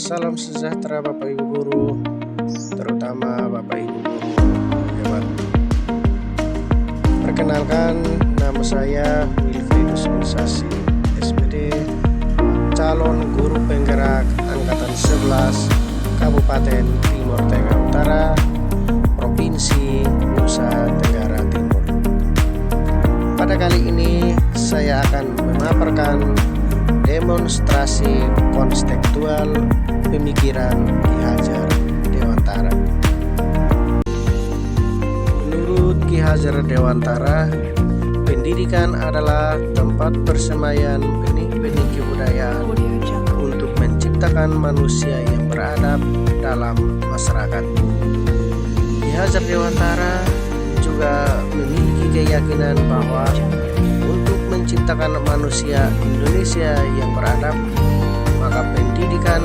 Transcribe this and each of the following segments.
Salam sejahtera Bapak Ibu Guru, terutama Bapak Ibu Guru hebat. Perkenalkan, nama saya Wilfriedus Musasi, SPD, calon guru penggerak Angkatan 11 Kabupaten Timur Tengah Utara, Provinsi Nusa Tenggara Timur. Pada kali ini saya akan memaparkan demonstrasi konstekstual pemikiran Ki Hajar Dewantara. Menurut Ki Hajar Dewantara, pendidikan adalah tempat persemaian benih-benih kebudayaan untuk menciptakan manusia yang beradab dalam masyarakat. Ki Hajar Dewantara juga memiliki keyakinan bahwa untuk menciptakan manusia Indonesia yang beradab, maka pendidikan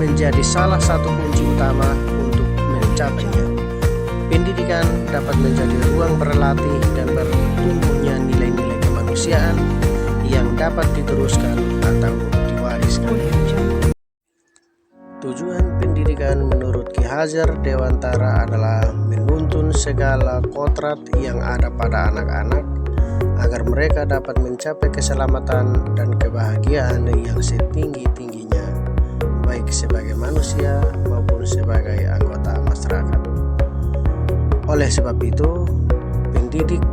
menjadi salah satu kunci utama untuk mencapainya. Pendidikan dapat menjadi ruang berlatih dan bertumbuhnya nilai-nilai kemanusiaan yang dapat diteruskan atau diwariskan. Tujuan pendidikan menurut Ki Hajar Dewantara adalah menuntun segala kodrat yang ada pada anak-anak agar mereka dapat mencapai keselamatan dan kebahagiaan yang setinggi-tingginya, baik sebagai manusia maupun sebagai anggota masyarakat. Oleh sebab itu, pendidik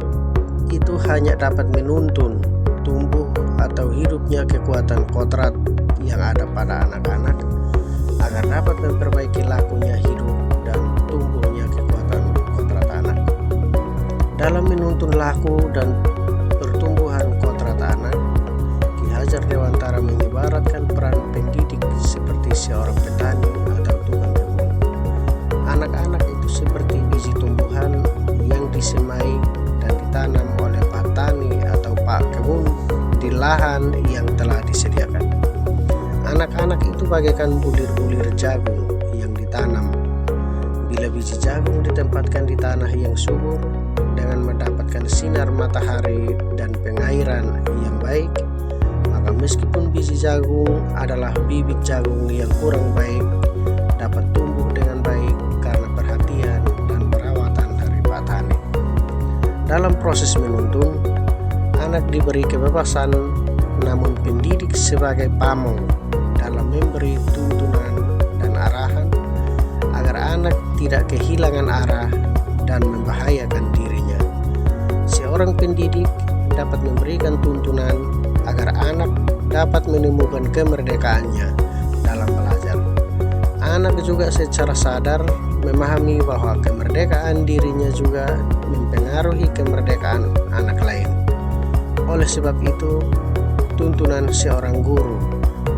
itu hanya dapat menuntun, tumbuh atau hidupnya kekuatan kodrat yang ada pada anak-anak agar dapat memperbaiki lakunya hidup dan tumbuhnya kekuatan kodrat anak. Dalam menuntun laku dan pertumbuhan kodrat anak, Ki Hajar Dewantara mengibaratkan peran pendidik seperti seorang petani atau tukang kebun. Anak-anak itu seperti biji tumbuhan yang disemai dan ditanam oleh pak tani atau pak kebun di lahan yang telah disediakan. Anak-anak itu bagaikan bulir-bulir jagung yang ditanam. Bila biji jagung ditempatkan di tanah yang subur dengan mendapatkan sinar matahari dan pengairan yang baik, maka meskipun biji jagung adalah bibit jagung yang kurang baik, dapat tumbuh dengan baik karena perhatian dan perawatan dari pak tani. Dalam proses menuntun, anak diberi kebebasan, namun pendidik sebagai pamong dalam memberi tuntunan dan arahan agar anak tidak kehilangan arah dan membahayakan dirinya. Seorang pendidik dapat memberikan tuntunan agar anak dapat menemukan kemerdekaannya dalam belajar. Anak juga secara sadar memahami bahwa kemerdekaan dirinya juga mempengaruhi kemerdekaan anak lain. Oleh sebab itu, tuntunan seorang guru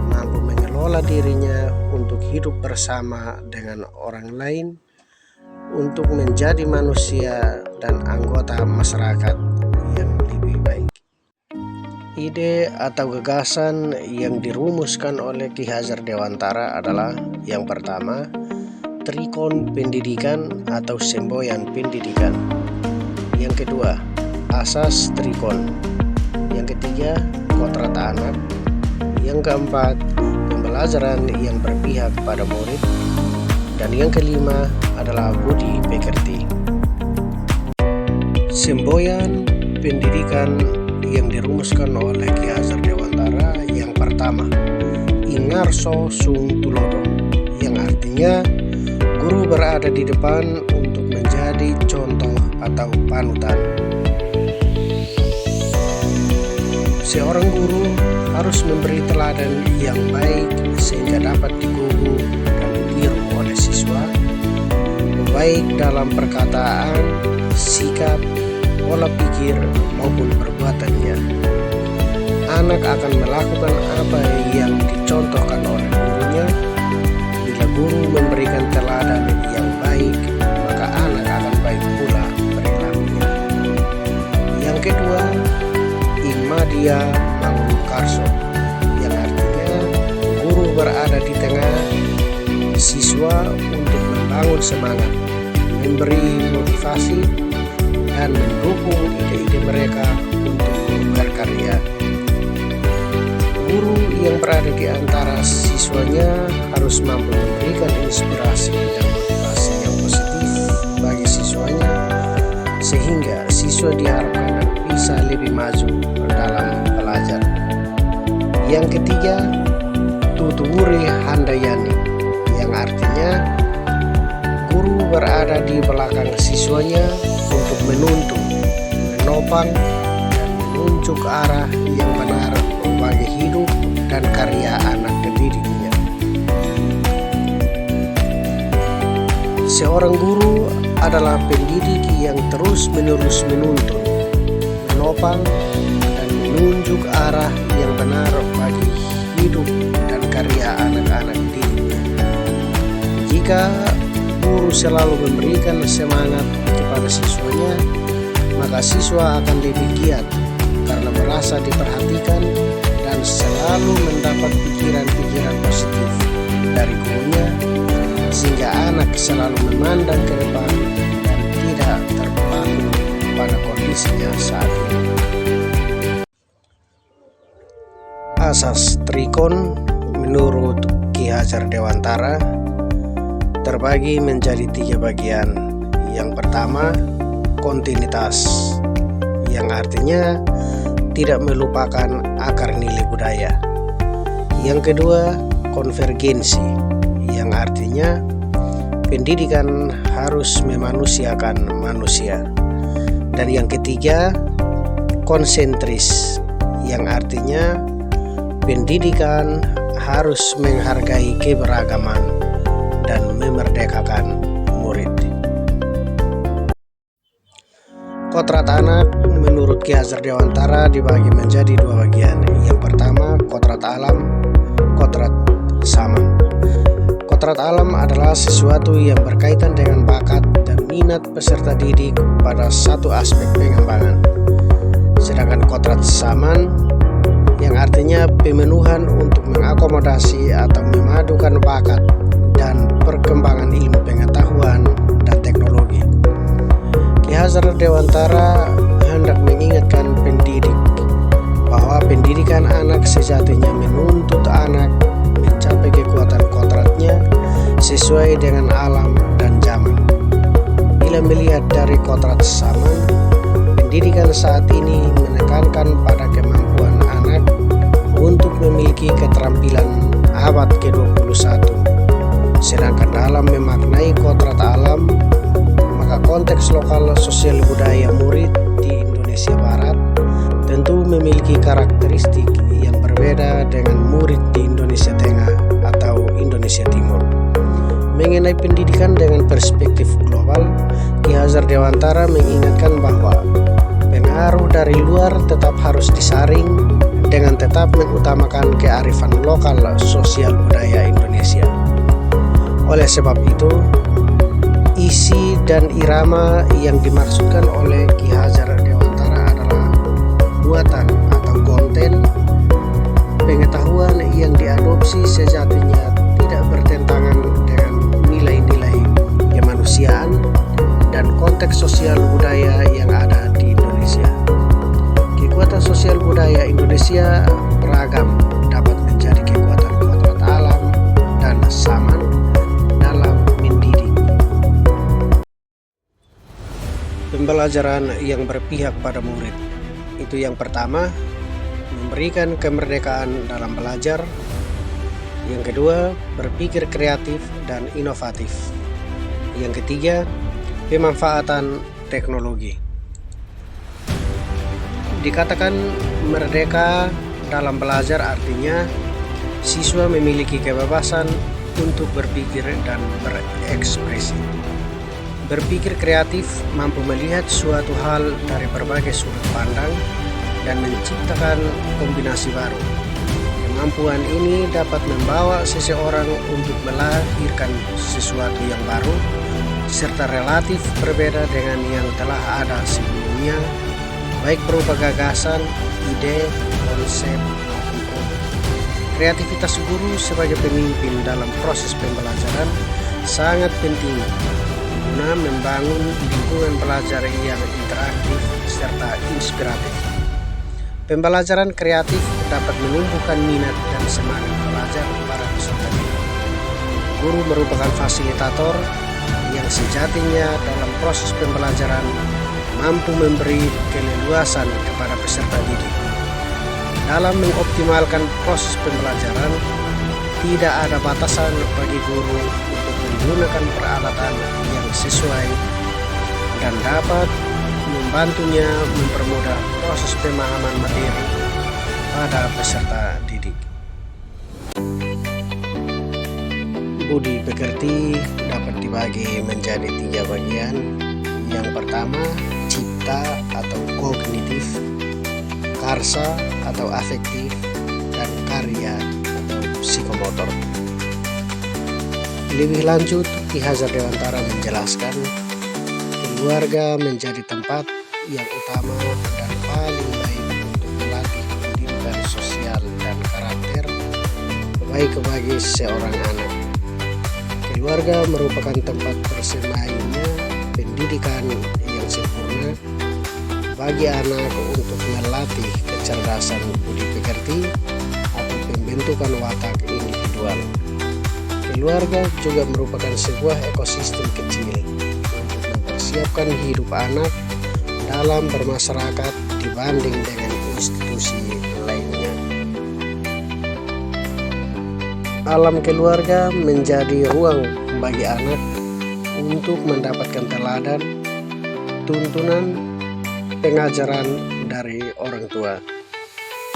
mampu mengelola dirinya untuk hidup bersama dengan orang lain, untuk menjadi manusia dan anggota masyarakat yang lebih baik. Ide atau gagasan yang dirumuskan oleh Ki Hajar Dewantara adalah: yang pertama, trikon pendidikan atau semboyan pendidikan; yang kedua, asas trikon; yang ketiga, kodrat anak; yang keempat, pembelajaran yang berpihak pada murid; dan yang kelima adalah budi pekerti. Semboyan pendidikan yang dirumuskan oleh Ki Hajar Dewantara: yang pertama, ingarso sung tulodo, yang artinya guru berada di depan untuk menjadi contoh atau panutan. Seorang guru harus memberi teladan yang baik sehingga dapat digugu dan ditiru oleh siswa, baik dalam perkataan, sikap, pola pikir maupun perbuatannya. Anak akan melakukan apa yang dicontohkan oleh gurunya. Bila guru memberikan teladan yang baik, maka anak akan baik pula perilakunya. Yang kedua, Imadia Mangunkarso, yang artinya guru berada di tengah siswa untuk membangun semangat, memberi motivasi, dan mendukung ide-ide mereka untuk berkarya. Guru yang berada di antara siswanya harus mampu memberikan inspirasi dan motivasi yang positif bagi siswanya, sehingga siswa diharapkan bisa lebih maju dalam belajar. Yang ketiga, tuturi handayani, yang artinya guru berada di belakang siswanya untuk menuntun, menopang, dan menunjuk arah yang benar bagi hidup dan karya anak didiknya. Seorang guru adalah pendidik yang terus-menerus menuntun, menopang, dan menunjuk arah yang benar bagi hidup dan karya anak-anak didiknya. Jika guru selalu memberikan semangat kepada siswanya, maka siswa akan lebih giat karena merasa diperhatikan dan selalu mendapat pikiran-pikiran positif dari gurunya, sehingga anak selalu memandang ke depan dan tidak terpaku pada kondisinya saat ini. Asas Trikon menurut Ki Hajar Dewantara terbagi menjadi 3 bagian. Yang pertama, kontinuitas, yang artinya tidak melupakan akar nilai budaya. Yang kedua, konvergensi, yang artinya pendidikan harus memanusiakan manusia. Dan yang ketiga, konsentris, yang artinya pendidikan harus menghargai keberagaman dan memerdekakan murid. Kodrat anak menurut Ki Hajar Dewantara dibagi menjadi 2 bagian. Yang pertama, kodrat alam, kodrat zaman. Kodrat alam adalah sesuatu yang berkaitan dengan bakat dan minat peserta didik pada satu aspek pengembangan. Sedangkan kodrat zaman, yang artinya pemenuhan untuk mengakomodasi atau memadukan bakat dan perkembangan ilmu pengetahuan dan teknologi. Ki Hajar Dewantara hendak mengingatkan pendidik bahwa pendidikan anak sejatinya menuntut anak mencapai kekuatan kodratnya sesuai dengan alam dan zaman. Bila melihat dari kodrat zaman, pendidikan saat ini menekankan pada kemampuan anak untuk memiliki keterampilan abad ke-21. Sedangkan dalam memaknai kodrat alam, maka konteks lokal sosial budaya murid di Indonesia Barat tentu memiliki karakteristik yang berbeda dengan murid di Indonesia Tengah atau Indonesia Timur. Mengenai pendidikan dengan perspektif global, Ki Hajar Dewantara mengingatkan bahwa pengaruh dari luar tetap harus disaring dengan tetap mengutamakan kearifan lokal sosial budaya Indonesia. Oleh sebab itu, isi dan irama yang dimaksudkan oleh Ki Hajar Dewantara adalah buatan atau konten pengetahuan yang diadopsi sejatinya tidak bertentangan dengan nilai-nilai kemanusiaan dan konteks sosial budaya yang ada di Indonesia. Kekuatan sosial budaya Indonesia beragam, dapat menjadi kekuatan kodrat alam dan zaman dalam mendidik. Pembelajaran yang berpihak pada murid, itu yang pertama, memberikan kemerdekaan dalam belajar. Yang kedua, berpikir kreatif dan inovatif. Yang ketiga, pemanfaatan teknologi. Dikatakan merdeka dalam belajar artinya siswa memiliki kebebasan untuk berpikir dan berekspresi. Berpikir kreatif mampu melihat suatu hal dari berbagai sudut pandang dan menciptakan kombinasi baru. Kemampuan ini dapat membawa seseorang untuk melahirkan sesuatu yang baru serta relatif berbeda dengan yang telah ada sebelumnya, baik berupa gagasan, ide, konsep, maupun produk. Kreativitas guru sebagai pemimpin dalam proses pembelajaran sangat penting guna membangun lingkungan belajar yang interaktif serta inspiratif. Pembelajaran kreatif dapat menumbuhkan minat dan semangat belajar para peserta didik. Guru merupakan fasilitator yang sejatinya dalam proses pembelajaran mampu memberi keleluasan kepada peserta didik. Dalam mengoptimalkan proses pembelajaran, tidak ada batasan bagi guru untuk menggunakan peralatan yang sesuai dan dapat membantunya mempermudah proses pemahaman materi pada peserta didik. Budi pekerti dapat dibagi menjadi 3 bagian. Yang pertama, cipta atau kognitif, karsa atau afektif, dan karya atau psikomotor. Lebih lanjut, Ki Hajar Dewantara menjelaskan, keluarga menjadi tempat yang utama dan paling baik untuk melatih pendidikan sosial dan karakter baik bagi seorang anak. Keluarga merupakan tempat bersemayamnya pendidikan yang sempurna bagi anak untuk melatih kecerdasan budi pekerti atau pembentukan watak individual. Keluarga juga merupakan sebuah ekosistem kecil untuk mempersiapkan hidup anak dalam bermasyarakat dibanding dengan institusi lainnya. Alam keluarga menjadi ruang bagi anak untuk mendapatkan teladan, tuntunan, pengajaran dari orang tua.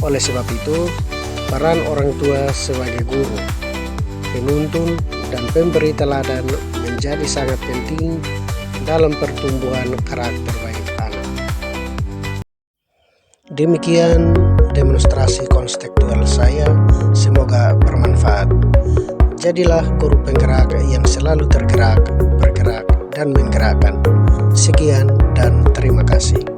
Oleh sebab itu, peran orang tua sebagai guru, penuntun, dan pemberi teladan menjadi sangat penting dalam pertumbuhan karakter baik anak. Demikian demonstrasi konstekstual saya, semoga bermanfaat. Jadilah guru penggerak yang selalu tergerak, bergerak, dan menggerakkan. Sekian dan terima kasih.